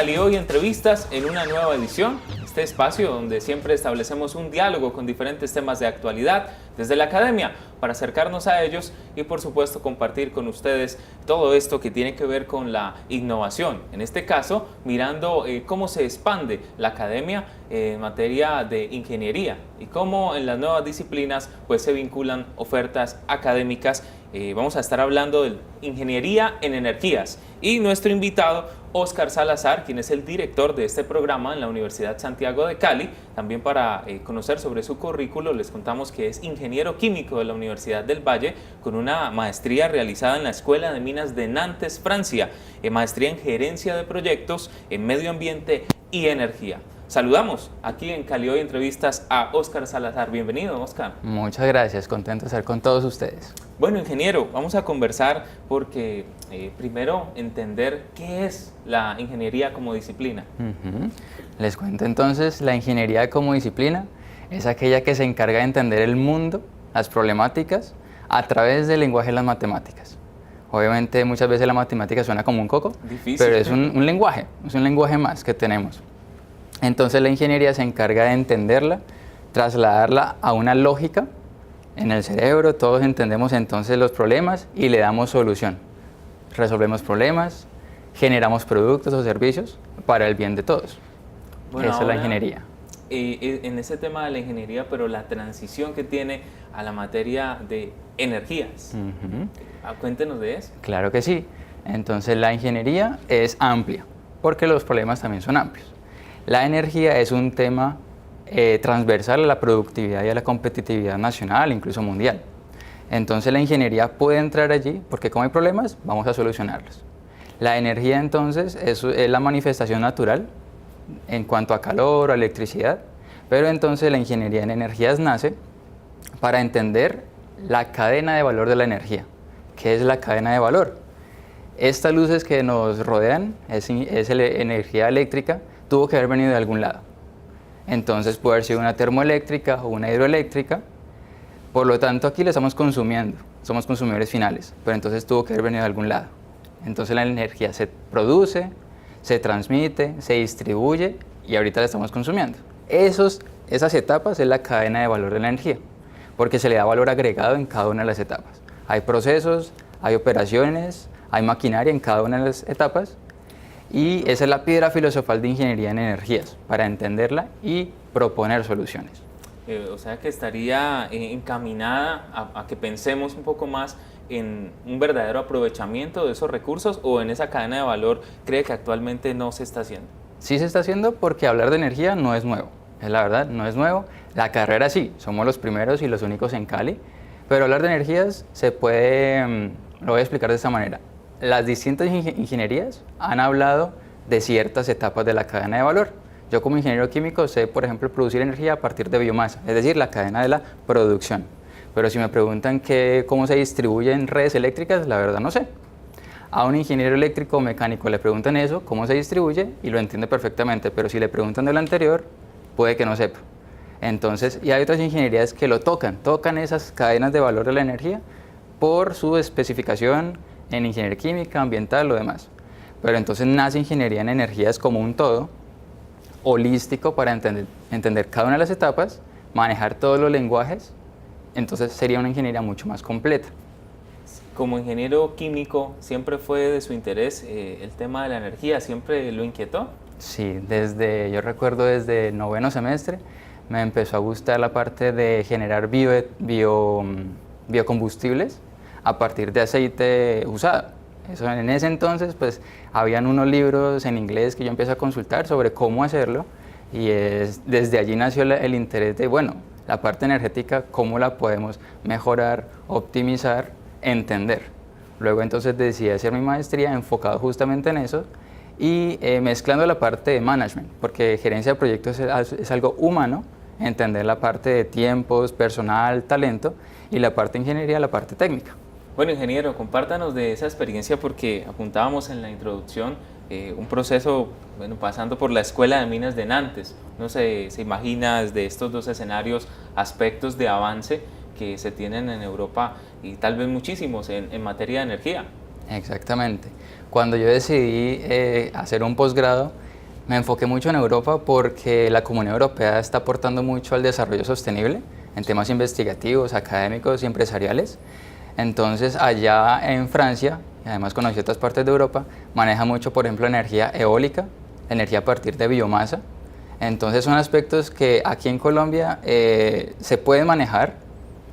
Cali Hoy Entrevistas en una nueva edición, este espacio donde siempre establecemos un diálogo con diferentes temas de actualidad desde la academia para acercarnos a ellos y por supuesto compartir con ustedes todo esto que tiene que ver con la innovación. En este caso, mirando cómo se expande la academia en materia de ingeniería y cómo en las nuevas disciplinas pues se vinculan ofertas académicas. Vamos a estar hablando de ingeniería en energías y nuestro invitado Óscar Salazar, quien es el director de este programa en la Universidad Santiago de Cali. También para conocer sobre su currículo les contamos que es ingeniero químico de la Universidad del Valle con una maestría realizada en la Escuela de Minas de Nantes, Francia, maestría en gerencia de proyectos en medio ambiente y energía. Saludamos aquí en Cali Hoy Entrevistas a Óscar Salazar. Bienvenido, Óscar. Muchas gracias, contento de estar con todos ustedes. Bueno, ingeniero, vamos a conversar porque primero entender qué es la ingeniería como disciplina. Les cuento entonces, la ingeniería como disciplina es aquella que se encarga de entender el mundo, las problemáticas, a través del lenguaje de las matemáticas. Obviamente muchas veces la matemática suena como un coco, Difícil, pero es un lenguaje más que tenemos. Entonces la ingeniería se encarga de entenderla, trasladarla a una lógica en el cerebro. Todos entendemos entonces los problemas y le damos solución. Resolvemos problemas, generamos productos o servicios para el bien de todos. Bueno, esa es la ingeniería. En ese tema de la ingeniería, pero la transición que tiene a la materia de energías. Cuéntenos de eso. Claro que sí. Entonces la ingeniería es amplia, porque los problemas también son amplios. La energía es un tema transversal a la productividad y a la competitividad nacional, incluso mundial. Entonces la ingeniería puede entrar allí porque como hay problemas, vamos a solucionarlos. La energía entonces es la manifestación natural en cuanto a calor o electricidad, pero entonces la ingeniería en energías nace para entender la cadena de valor de la energía. ¿Qué es la cadena de valor? Estas luces que nos rodean es energía eléctrica, tuvo que haber venido de algún lado. Entonces puede haber sido una termoeléctrica o una hidroeléctrica. Por lo tanto, aquí la estamos consumiendo, somos consumidores finales, pero entonces tuvo que haber venido de algún lado. Entonces la energía se produce, se transmite, se distribuye y ahorita la estamos consumiendo. Esas etapas es la cadena de valor de la energía, porque se le da valor agregado en cada una de las etapas. Hay procesos, hay operaciones, hay maquinaria en cada una de las etapas. Y esa es la piedra filosofal de ingeniería en energías, para entenderla y proponer soluciones. O sea que estaría encaminada a que pensemos un poco más en un verdadero aprovechamiento de esos recursos, o en esa cadena de valor cree que actualmente no se está haciendo. Sí se está haciendo porque hablar de energía no es nuevo, es la verdad, no es nuevo. La carrera sí, somos los primeros y los únicos en Cali, pero hablar de energías se puede, lo voy a explicar de esta manera. Las distintas ingenierías han hablado de ciertas etapas de la cadena de valor. Yo como ingeniero químico sé, por ejemplo, producir energía a partir de biomasa, es decir, la cadena de la producción. Pero si me preguntan cómo se distribuyen redes eléctricas, la verdad no sé. A un ingeniero eléctrico o mecánico le preguntan eso, cómo se distribuye, y lo entiende perfectamente, pero si le preguntan de lo anterior, puede que no sepa. Entonces, y hay otras ingenierías que lo tocan esas cadenas de valor de la energía por su especificación en ingeniería química, ambiental, lo demás. Pero entonces nace ingeniería en energías como un todo, holístico, para entender cada una de las etapas, manejar todos los lenguajes. Entonces sería una ingeniería mucho más completa. Como ingeniero químico, ¿siempre fue de su interés el tema de la energía? ¿Siempre lo inquietó? Sí, yo recuerdo desde el 9º semestre me empezó a gustar la parte de generar biocombustibles a partir de aceite usado. En ese entonces pues habían unos libros en inglés que yo empecé a consultar sobre cómo hacerlo, y desde allí nació el interés de, bueno, la parte energética, cómo la podemos mejorar, optimizar, entender. Luego entonces decidí hacer mi maestría enfocado justamente en eso y mezclando la parte de management, porque gerencia de proyectos es algo humano, entender la parte de tiempos, personal, talento, y la parte de ingeniería, la parte técnica. Bueno, ingeniero, compártanos de esa experiencia, porque apuntábamos en la introducción un proceso, pasando por la Escuela de Minas de Nantes. No se imagina desde estos dos escenarios aspectos de avance que se tienen en Europa y tal vez muchísimos en materia de energía. Exactamente. Cuando yo decidí hacer un posgrado Me enfoqué mucho en Europa porque la Comunidad Europea está aportando mucho al desarrollo sostenible en temas investigativos, académicos y empresariales. Entonces allá en Francia, y además conocí otras partes de Europa, maneja mucho, por ejemplo, energía eólica, energía a partir de biomasa. Entonces son aspectos que aquí en Colombia se pueden manejar,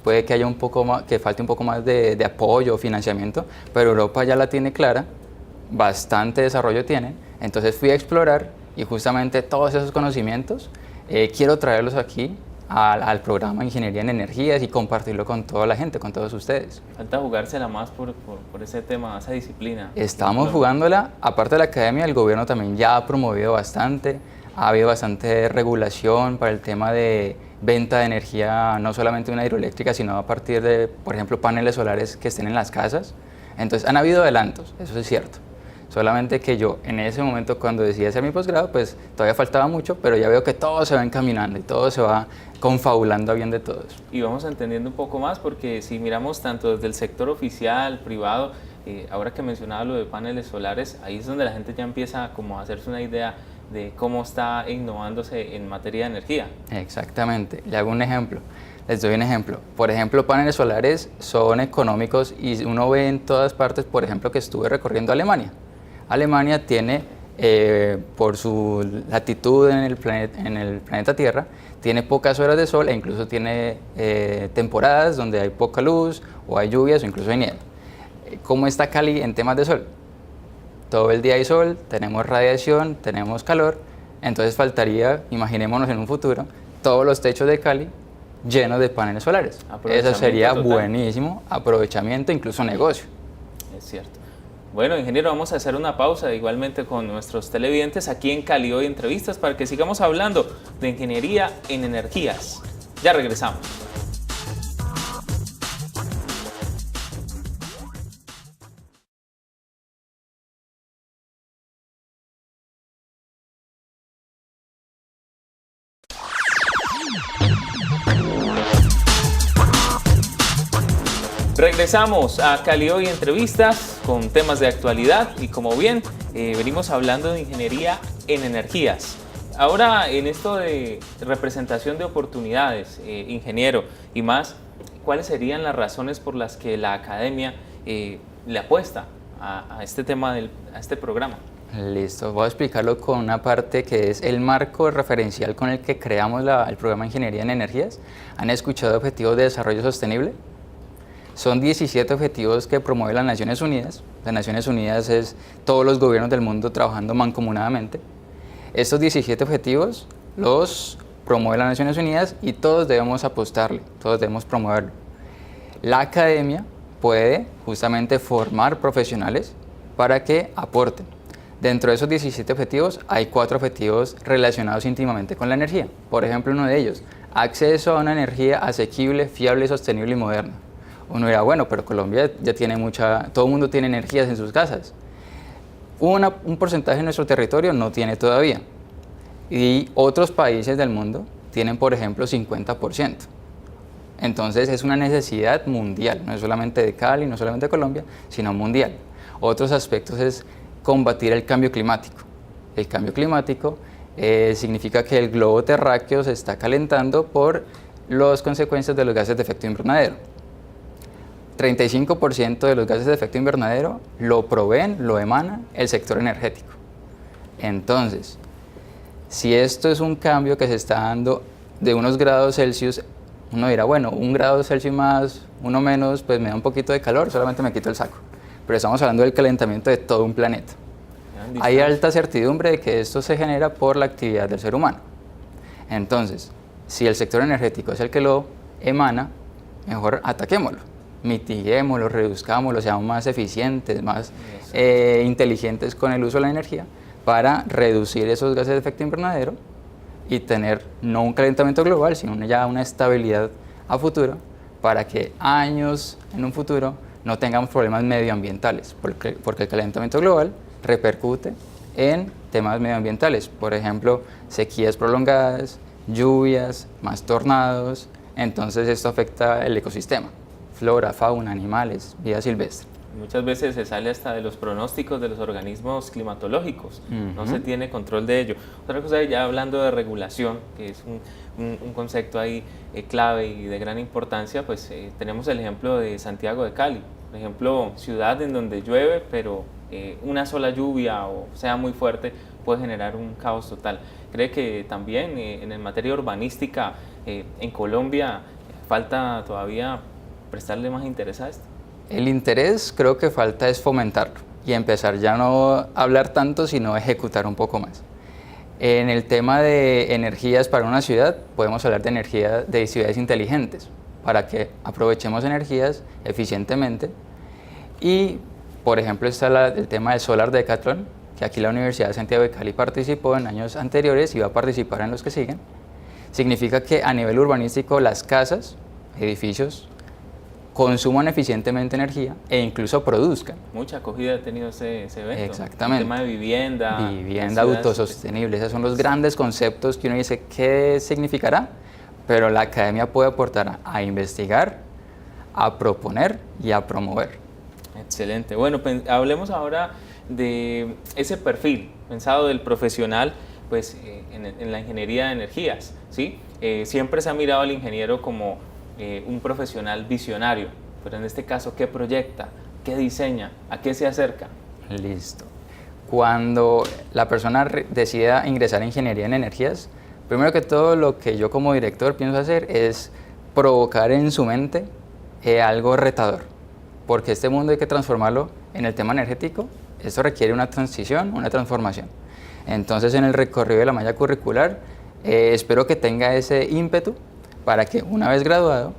puede que haya un poco más, que falte un poco más de apoyo o financiamiento, pero Europa ya la tiene clara, bastante desarrollo tiene. Entonces fui a explorar y justamente todos esos conocimientos quiero traerlos aquí al programa de Ingeniería en Energías y compartirlo con toda la gente, con todos ustedes. Falta jugársela más por ese tema, esa disciplina. Estamos jugándola, aparte de la academia, el gobierno también ya ha promovido bastante, ha habido bastante regulación para el tema de venta de energía, no solamente una hidroeléctrica, sino a partir de, por ejemplo, paneles solares que estén en las casas. Entonces han habido adelantos, eso es cierto. Solamente que yo en ese momento cuando decidí hacer mi posgrado, pues todavía faltaba mucho, pero ya veo que todo se va encaminando y todo se va confabulando a bien de todos. Y vamos entendiendo un poco más porque si miramos tanto desde el sector oficial, privado, ahora que mencionaba lo de paneles solares, ahí es donde la gente ya empieza como a hacerse una idea de cómo está innovándose en materia de energía. Exactamente, le hago un ejemplo. Les doy un ejemplo. Por ejemplo, paneles solares son económicos y uno ve en todas partes, por ejemplo, que estuve recorriendo Alemania. Alemania tiene, por su latitud en el planeta Tierra, tiene pocas horas de sol e incluso tiene temporadas donde hay poca luz o hay lluvias o incluso hay nieve. ¿Cómo está Cali en temas de sol? Todo el día hay sol, tenemos radiación, tenemos calor, entonces faltaría, imaginémonos en un futuro, todos los techos de Cali llenos de paneles solares. Eso sería total. Buenísimo, aprovechamiento, incluso negocio. Es cierto. Bueno, ingeniero, vamos a hacer una pausa igualmente con nuestros televidentes aquí en Cali Hoy Entrevistas para que sigamos hablando de ingeniería en energías. Ya regresamos. Regresamos a Cali Hoy Entrevistas con temas de actualidad y como bien venimos hablando de ingeniería en energías. Ahora en esto de representación de oportunidades, ingeniero y más, ¿cuáles serían las razones por las que la academia le apuesta a este tema, a este programa? Listo, voy a explicarlo con una parte que es el marco referencial con el que creamos el programa de Ingeniería en Energías. ¿Han escuchado Objetivos de Desarrollo Sostenible? Son 17 objetivos que promueve las Naciones Unidas. Las Naciones Unidas es todos los gobiernos del mundo trabajando mancomunadamente. Estos 17 objetivos los promueve las Naciones Unidas y todos debemos apostarle, todos debemos promoverlo. La academia puede justamente formar profesionales para que aporten. Dentro de esos 17 objetivos hay 4 objetivos relacionados íntimamente con la energía. Por ejemplo, uno de ellos, acceso a una energía asequible, fiable, sostenible y moderna. Uno dirá, bueno, pero Colombia ya tiene todo el mundo tiene energías en sus casas. Un porcentaje de nuestro territorio no tiene todavía. Y otros países del mundo tienen, por ejemplo, 50%. Entonces es una necesidad mundial, no es solamente de Cali, no solamente de Colombia, sino mundial. Otros aspectos es combatir el cambio climático. El cambio climático significa que el globo terráqueo se está calentando por las consecuencias de los gases de efecto invernadero. 35% de los gases de efecto invernadero lo lo emana el sector energético. Entonces, si esto es un cambio que se está dando de unos grados Celsius, uno dirá, bueno, 1 grado Celsius más, 1 menos, pues me da un poquito de calor, solamente me quito el saco. Pero estamos hablando del calentamiento de todo un planeta. Hay alta certidumbre de que esto se genera por la actividad del ser humano. Entonces, si el sector energético es el que lo emana, mejor ataquémoslo. Mitiguémoslo, reduzcámoslo, seamos más eficientes, más inteligentes con el uso de la energía para reducir esos gases de efecto invernadero y tener no un calentamiento global, sino ya una estabilidad a futuro para que años en un futuro no tengamos problemas medioambientales, porque el calentamiento global repercute en temas medioambientales, por ejemplo, sequías prolongadas, lluvias, más tornados, entonces esto afecta el ecosistema. Flora, fauna, animales, vida silvestre. Muchas veces se sale hasta de los pronósticos de los organismos climatológicos, no se tiene control de ello. Otra cosa, ya hablando de regulación, que es un concepto ahí clave y de gran importancia, pues tenemos el ejemplo de Santiago de Cali, por ejemplo, ciudad en donde llueve, pero una sola lluvia o sea muy fuerte puede generar un caos total. ¿Cree que también en materia urbanística en Colombia falta todavía prestarle más interés a esto? El interés creo que falta es fomentarlo y empezar ya no a hablar tanto, sino ejecutar un poco más. En el tema de energías para una ciudad, podemos hablar de energía de ciudades inteligentes, para que aprovechemos energías eficientemente. Y, por ejemplo, está el tema del Solar Decathlon, que aquí la Universidad de Santiago de Cali participó en años anteriores y va a participar en los que siguen. Significa que a nivel urbanístico las casas, edificios, consuman eficientemente energía e incluso produzcan. Mucha acogida ha tenido ese evento. Exactamente. El tema de vivienda. Vivienda autosostenible, esos son los grandes conceptos que uno dice, ¿qué significará? Pero la academia puede aportar a investigar, a proponer y a promover. Excelente. Bueno, hablemos ahora de ese perfil pensado del profesional pues, en la ingeniería de energías, ¿sí? Siempre se ha mirado al ingeniero como un profesional visionario, pero en este caso, ¿qué proyecta? ¿Qué diseña? ¿A qué se acerca? Listo. Cuando la persona decida ingresar a ingeniería en energías, primero que todo lo que yo como director pienso hacer es provocar en su mente algo retador, porque este mundo hay que transformarlo en el tema energético. Esto requiere una transición, una transformación. Entonces, en el recorrido de la malla curricular, espero que tenga ese ímpetu para que una vez graduado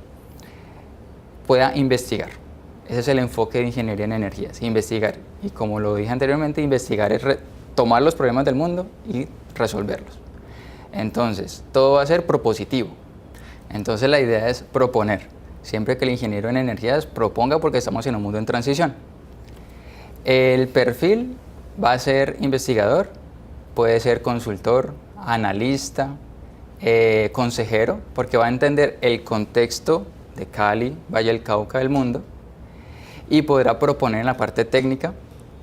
pueda investigar. Ese es el enfoque de ingeniería en energías, investigar. Y como lo dije anteriormente, investigar es tomar los problemas del mundo y resolverlos. Entonces, todo va a ser propositivo. Entonces, la idea es proponer. Siempre que el ingeniero en energías proponga, porque estamos en un mundo en transición. El perfil va a ser investigador, puede ser consultor, analista, consejero, porque va a entender el contexto de Cali, Valle del Cauca, del mundo, y podrá proponer en la parte técnica,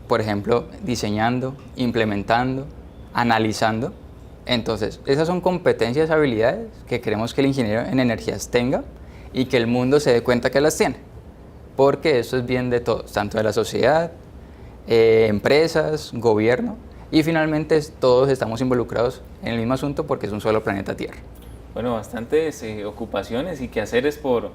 por ejemplo, diseñando, implementando, analizando. Entonces, esas son competencias, habilidades que queremos que el ingeniero en energías tenga y que el mundo se dé cuenta que las tiene, porque eso es bien de todos, tanto de la sociedad, empresas, gobierno, y finalmente todos estamos involucrados en el mismo asunto porque es un solo planeta Tierra. Bueno, bastantes ocupaciones y quehaceres por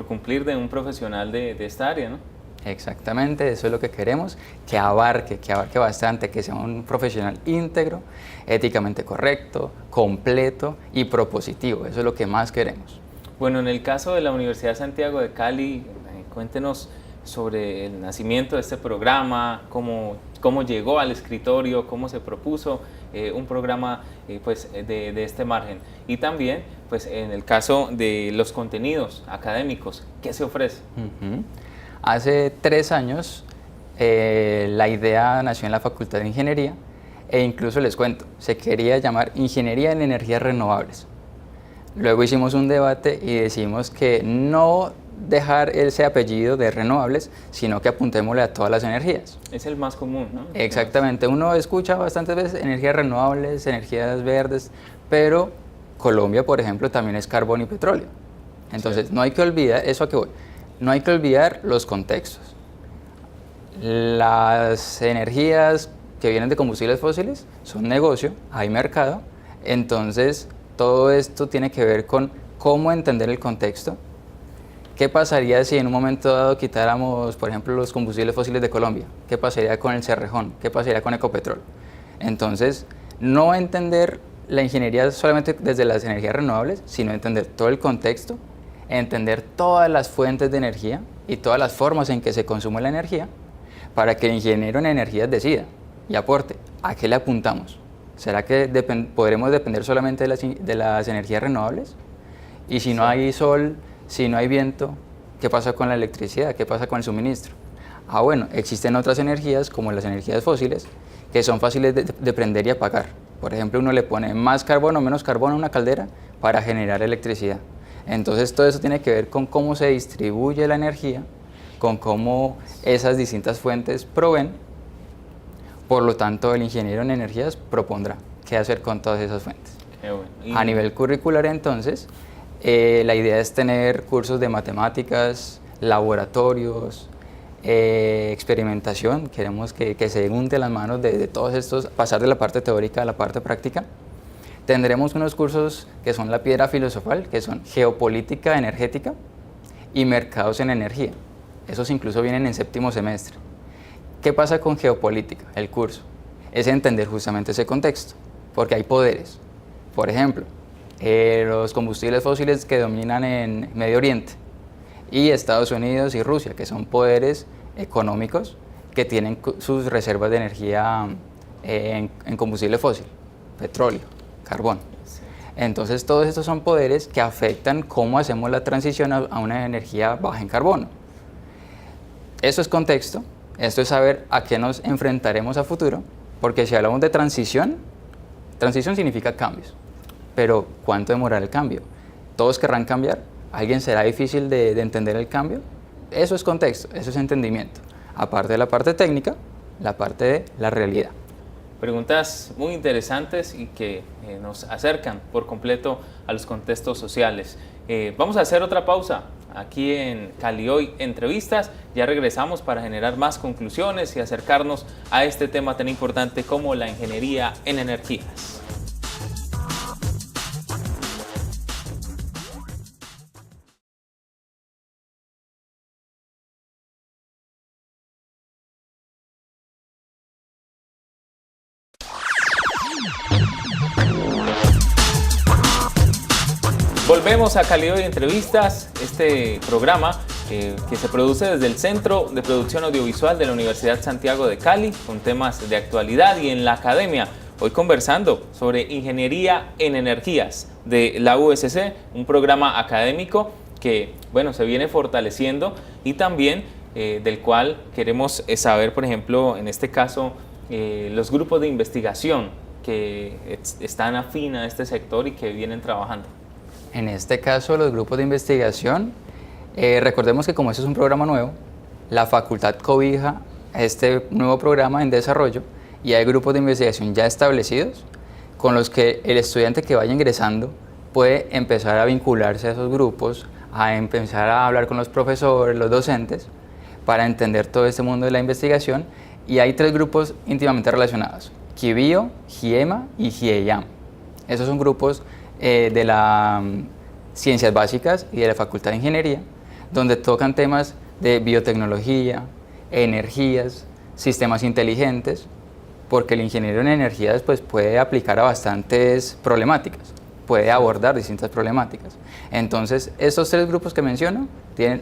cumplir de un profesional de esta área, ¿no? Exactamente, eso es lo que queremos, que abarque bastante, que sea un profesional íntegro, éticamente correcto, completo y propositivo. Eso es lo que más queremos. Bueno, en el caso de la Universidad de Santiago de Cali, cuéntenos sobre el nacimiento de este programa, cómo llegó al escritorio, cómo se propuso un programa pues, de este margen. Y también, pues, en el caso de los contenidos académicos, ¿qué se ofrece? Hace 3 años la idea nació en la Facultad de Ingeniería e incluso les cuento, se quería llamar Ingeniería en Energías Renovables. Luego hicimos un debate y decidimos que no dejar ese apellido de renovables, sino que apuntémosle a todas las energías. Es el más común, ¿no? Exactamente, uno escucha bastantes veces energías renovables, energías verdes, pero Colombia, por ejemplo, también es carbón y petróleo. Entonces, sí, no hay que olvidar, eso a qué voy, no hay que olvidar los contextos. Las energías que vienen de combustibles fósiles son negocio, hay mercado, entonces todo esto tiene que ver con cómo entender el contexto. ¿Qué pasaría si en un momento dado quitáramos, por ejemplo, los combustibles fósiles de Colombia? ¿Qué pasaría con el Cerrejón? ¿Qué pasaría con Ecopetrol? Entonces, no entender la ingeniería solamente desde las energías renovables, sino entender todo el contexto, entender todas las fuentes de energía y todas las formas en que se consume la energía, para que el ingeniero en energías decida y aporte. ¿A qué le apuntamos? ¿Será que podremos depender solamente de las energías renovables? Y si no hay sol, si no hay viento, ¿qué pasa con la electricidad? ¿Qué pasa con el suministro? Bueno, existen otras energías como las energías fósiles que son fáciles de prender y apagar. Por ejemplo, uno le pone más carbono o menos carbono a una caldera para generar electricidad. Entonces todo eso tiene que ver con cómo se distribuye la energía, con cómo esas distintas fuentes proveen. Por lo tanto, el ingeniero en energías propondrá qué hacer con todas esas fuentes. Bueno. A nivel curricular, entonces, la idea es tener cursos de matemáticas, laboratorios, experimentación. Queremos que se unten las manos de todos estos, pasar de la parte teórica a la parte práctica. Tendremos unos cursos que son la piedra filosofal, que son geopolítica energética y mercados en energía. Esos incluso vienen en séptimo semestre. ¿Qué pasa con geopolítica? El curso es entender justamente ese contexto, porque hay poderes. Por ejemplo, los combustibles fósiles que dominan en Medio Oriente y Estados Unidos y Rusia, que son poderes económicos que tienen sus reservas de energía en combustible fósil, petróleo, carbón. Entonces todos estos son poderes que afectan cómo hacemos la transición a una energía baja en carbono. Eso es contexto, esto es saber a qué nos enfrentaremos a futuro, porque si hablamos de transición significa cambios, pero ¿cuánto demorará el cambio? ¿Todos querrán cambiar? ¿Alguien será difícil de entender el cambio? Eso es contexto, eso es entendimiento. Aparte de la parte técnica, la parte de la realidad. Preguntas muy interesantes y que nos acercan por completo a los contextos sociales. Vamos a hacer otra pausa aquí en Cali Hoy Entrevistas. Ya regresamos para generar más conclusiones y acercarnos a este tema tan importante como la ingeniería en energías. Volvemos a Cali Hoy Entrevistas, este programa que se produce desde el Centro de Producción Audiovisual de la Universidad Santiago de Cali, con temas de actualidad y en la academia. Hoy conversando sobre ingeniería en energías de la USC, un programa académico que, bueno, se viene fortaleciendo y también del cual queremos saber, por ejemplo, en este caso, los grupos de investigación que están afín a este sector y que vienen trabajando. En este caso, los grupos de investigación, recordemos que como este es un programa nuevo, la facultad cobija este nuevo programa en desarrollo y hay grupos de investigación ya establecidos con los que el estudiante que vaya ingresando puede empezar a vincularse a esos grupos, a empezar a hablar con los profesores, los docentes, para entender todo este mundo de la investigación. Y hay 3 grupos íntimamente relacionados: GIBIO, GIEMA y GIEIAM. Esos son grupos de las ciencias básicas y de la Facultad de Ingeniería, donde tocan temas de biotecnología, energías, sistemas inteligentes, porque el ingeniero en energías pues, puede aplicar a bastantes problemáticas, puede abordar distintas problemáticas. Entonces, estos 3 grupos que menciono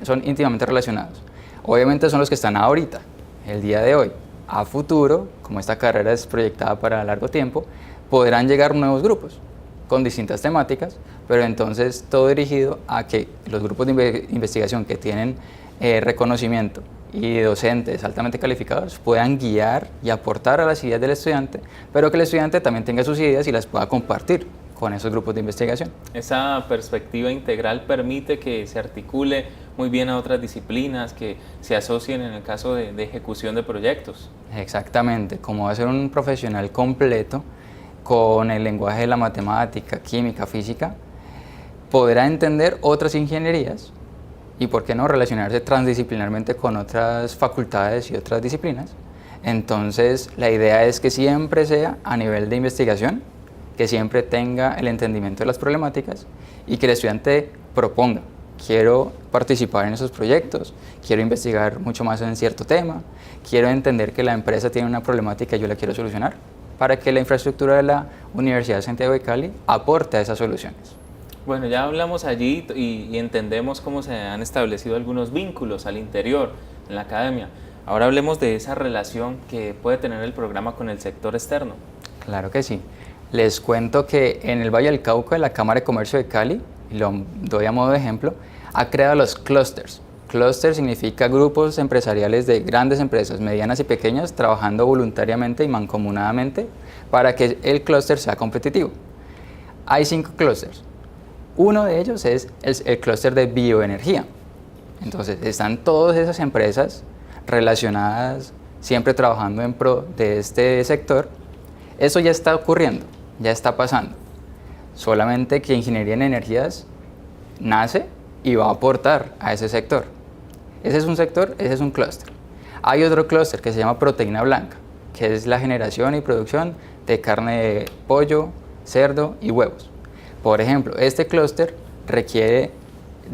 son íntimamente relacionados. Obviamente son los que están ahorita, el día de hoy. A futuro, como esta carrera es proyectada para largo tiempo, podrán llegar nuevos grupos con distintas temáticas, pero entonces todo dirigido a que los grupos de investigación que tienen reconocimiento y docentes altamente calificados puedan guiar y aportar a las ideas del estudiante, pero que el estudiante también tenga sus ideas y las pueda compartir con esos grupos de investigación. Esa perspectiva integral permite que se articule muy bien a otras disciplinas, que se asocien en el caso de ejecución de proyectos. Exactamente, como va a ser un profesional completo, con el lenguaje de la matemática, química, física, podrá entender otras ingenierías y, por qué no, relacionarse transdisciplinarmente con otras facultades y otras disciplinas. Entonces, la idea es que siempre sea a nivel de investigación, que siempre tenga el entendimiento de las problemáticas y que el estudiante proponga: quiero participar en esos proyectos, quiero investigar mucho más en cierto tema, quiero entender que la empresa tiene una problemática y yo la quiero solucionar, para que la infraestructura de la Universidad de Santiago de Cali aporte a esas soluciones. Bueno, ya hablamos allí y entendemos cómo se han establecido algunos vínculos al interior, en la academia. Ahora hablemos de esa relación que puede tener el programa con el sector externo. Claro que sí. Les cuento que en el Valle del Cauca, la Cámara de Comercio de Cali, y lo doy a modo de ejemplo, ha creado los clústeres. Clúster significa grupos empresariales de grandes empresas, medianas y pequeñas, trabajando voluntariamente y mancomunadamente para que el clúster sea competitivo. Hay 5 clústeres. Uno de ellos es el clúster de bioenergía. Entonces, están todas esas empresas relacionadas, siempre trabajando en pro de este sector. Eso ya está ocurriendo, ya está pasando. Solamente que Ingeniería en Energías nace y va a aportar a ese sector. Ese es un sector, ese es un clúster. Hay otro clúster que se llama proteína blanca, que es la generación y producción de carne de pollo, cerdo y huevos. Por ejemplo, este clúster requiere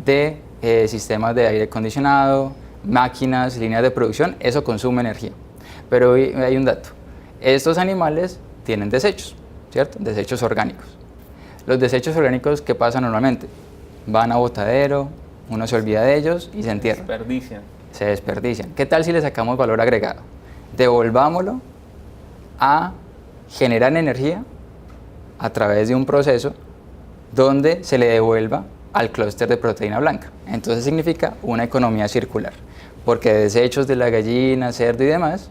de sistemas de aire acondicionado, máquinas, líneas de producción, eso consume energía. Pero hay un dato, estos animales tienen desechos, ¿cierto? Desechos orgánicos. Los desechos orgánicos, ¿qué pasa normalmente? Van a botadero, uno se olvida de ellos y se entierran. Se desperdician. ¿Qué tal si le sacamos valor agregado? Devolvámoslo a generar energía a través de un proceso donde se le devuelva al clúster de proteína blanca. Entonces significa una economía circular, porque desechos de la gallina, cerdo y demás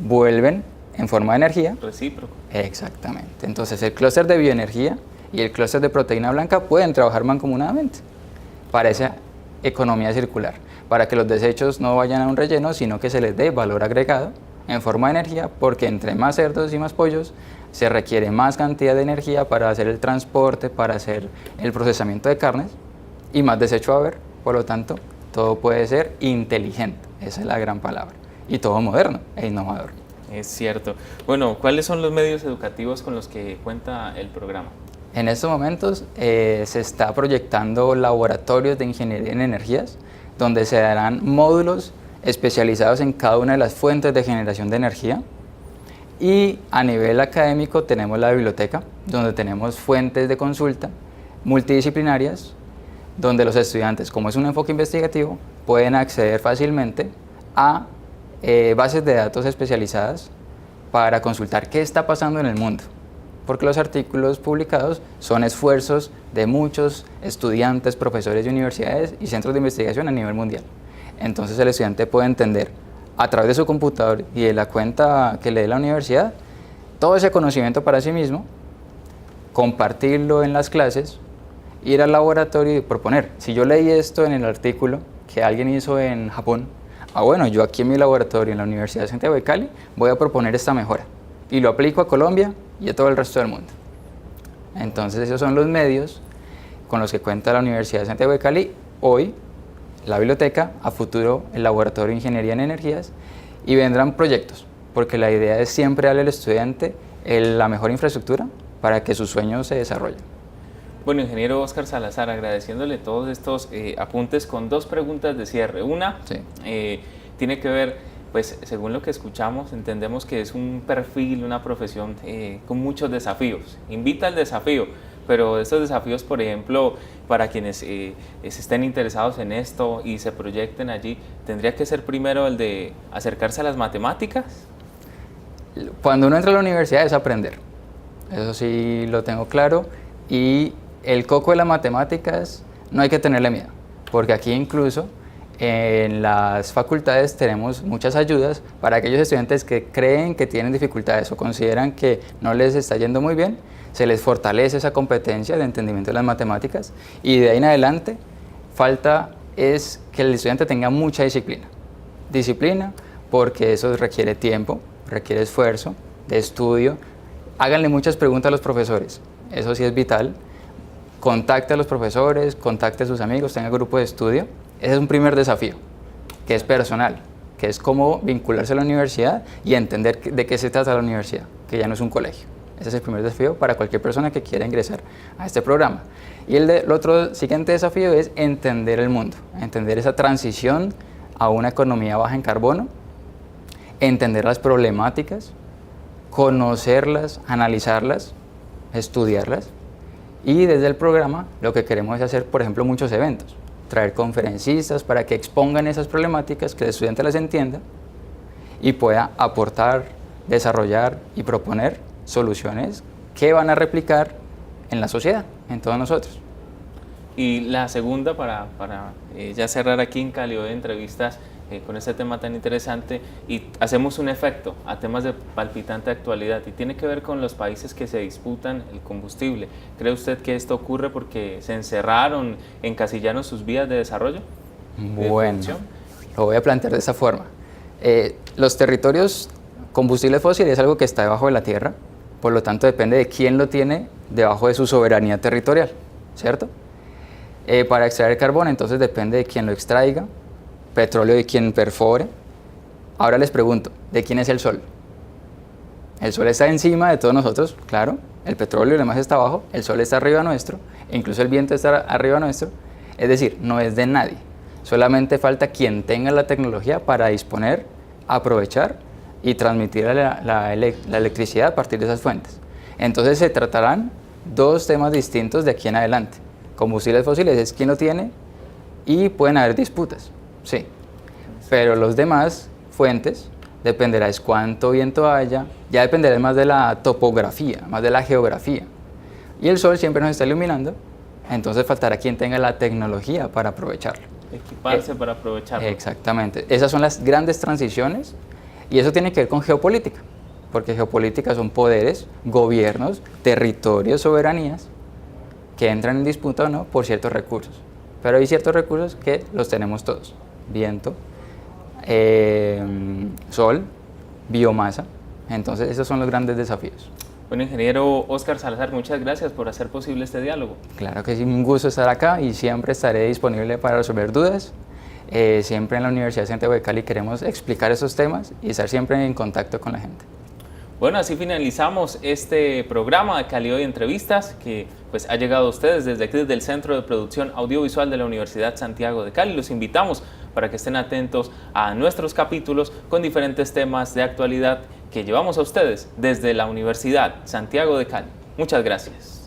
vuelven en forma de energía. Recíproco. Exactamente. Entonces el clúster de bioenergía y el clúster de proteína blanca pueden trabajar mancomunadamente para esa economía circular, para que los desechos no vayan a un relleno, sino que se les dé valor agregado en forma de energía, porque entre más cerdos y más pollos se requiere más cantidad de energía para hacer el transporte, para hacer el procesamiento de carnes, y más desecho va a haber. Por lo tanto, todo puede ser inteligente, esa es la gran palabra, y todo moderno e innovador. Es cierto. Bueno, ¿cuáles son los medios educativos con los que cuenta el programa? En estos momentos se está proyectando laboratorios de ingeniería en energías, donde se darán módulos especializados en cada una de las fuentes de generación de energía. Y a nivel académico tenemos la biblioteca, donde tenemos fuentes de consulta multidisciplinarias, donde los estudiantes, como es un enfoque investigativo, pueden acceder fácilmente a bases de datos especializadas para consultar qué está pasando en el mundo, porque los artículos publicados son esfuerzos de muchos estudiantes, profesores de universidades y centros de investigación a nivel mundial. Entonces el estudiante puede entender a través de su computador y de la cuenta que le dé la universidad todo ese conocimiento para sí mismo, compartirlo en las clases, ir al laboratorio y proponer. Si yo leí esto en el artículo que alguien hizo en Japón, bueno, yo aquí en mi laboratorio en la Universidad de Santiago de Cali voy a proponer esta mejora y lo aplico a Colombia y a todo el resto del mundo. Entonces esos son los medios con los que cuenta la Universidad de Santiago de Cali hoy, la biblioteca, a futuro el laboratorio de ingeniería en energías, y vendrán proyectos, porque la idea es siempre darle al estudiante la mejor infraestructura para que sus sueños se desarrollen. Bueno, ingeniero Óscar Salazar, agradeciéndole todos estos apuntes con dos preguntas de cierre. Una, sí. Tiene que ver, pues según lo que escuchamos, entendemos que es un perfil, una profesión con muchos desafíos. Invita al desafío, pero estos desafíos, por ejemplo, para quienes estén interesados en esto y se proyecten allí, ¿tendría que ser primero el de acercarse a las matemáticas? Cuando uno entra a la universidad es aprender, eso sí lo tengo claro, y el coco de las matemáticas no hay que tenerle miedo, porque aquí incluso en las facultades tenemos muchas ayudas para aquellos estudiantes que creen que tienen dificultades o consideran que no les está yendo muy bien, se les fortalece esa competencia de entendimiento de las matemáticas, y de ahí en adelante falta es que el estudiante tenga mucha disciplina. Disciplina porque eso requiere tiempo, requiere esfuerzo de estudio. Háganle muchas preguntas a los profesores, eso sí es vital. Contacte a los profesores, contacte a sus amigos, tenga grupo de estudio. Ese es un primer desafío, que es personal, que es cómo vincularse a la universidad y entender de qué se trata la universidad, que ya no es un colegio. Ese es el primer desafío para cualquier persona que quiera ingresar a este programa. Y el otro siguiente desafío es entender el mundo, entender esa transición a una economía baja en carbono, entender las problemáticas, conocerlas, analizarlas, estudiarlas. Y desde el programa lo que queremos es hacer, por ejemplo, muchos eventos, traer conferencistas para que expongan esas problemáticas, que el estudiante las entienda y pueda aportar, desarrollar y proponer soluciones que van a replicar en la sociedad, en todos nosotros. Y la segunda, para ya cerrar aquí en Cali de entrevistas con este tema tan interesante, y hacemos un efecto a temas de palpitante actualidad, y tiene que ver con los países que se disputan el combustible. ¿Cree usted que esto ocurre porque se encerraron, encasillaron sus vías de desarrollo? Bueno, lo voy a plantear de esa forma. Los territorios, combustible fósil es algo que está debajo de la tierra, por lo tanto depende de quién lo tiene debajo de su soberanía territorial, ¿cierto? Para extraer carbón, entonces depende de quién lo extraiga, petróleo de quien perfore. Ahora les pregunto, ¿de quién es el sol? El sol está encima de todos nosotros, claro, el petróleo y demás está abajo, el sol está arriba nuestro, e incluso el viento está arriba nuestro, es decir, no es de nadie. Solamente falta quien tenga la tecnología para disponer, aprovechar y transmitir la electricidad a partir de esas fuentes. Entonces se tratarán dos temas distintos de aquí en adelante. Combustibles fósiles es quien lo tiene y pueden haber disputas, sí. Pero los demás fuentes dependerá de cuánto viento haya, ya dependerá más de la topografía, más de la geografía. Y el sol siempre nos está iluminando, entonces faltará quien tenga la tecnología para aprovecharlo. Equiparse para aprovecharlo. Exactamente. Esas son las grandes transiciones y eso tiene que ver con geopolítica, porque geopolítica son poderes, gobiernos, territorios, soberanías que entran en disputa o no por ciertos recursos. Pero hay ciertos recursos que los tenemos todos: viento, sol, biomasa. Entonces esos son los grandes desafíos. Bueno, ingeniero Óscar Salazar, muchas gracias por hacer posible este diálogo. Claro que sí, un gusto estar acá y siempre estaré disponible para resolver dudas. Siempre en la Universidad de Santiago de Cali queremos explicar esos temas y estar siempre en contacto con la gente. Bueno, así finalizamos este programa de Cali Hoy Entrevistas que pues ha llegado a ustedes desde aquí, desde el Centro de Producción Audiovisual de la Universidad Santiago de Cali. Los invitamos para que estén atentos a nuestros capítulos con diferentes temas de actualidad que llevamos a ustedes desde la Universidad Santiago de Cali. Muchas gracias.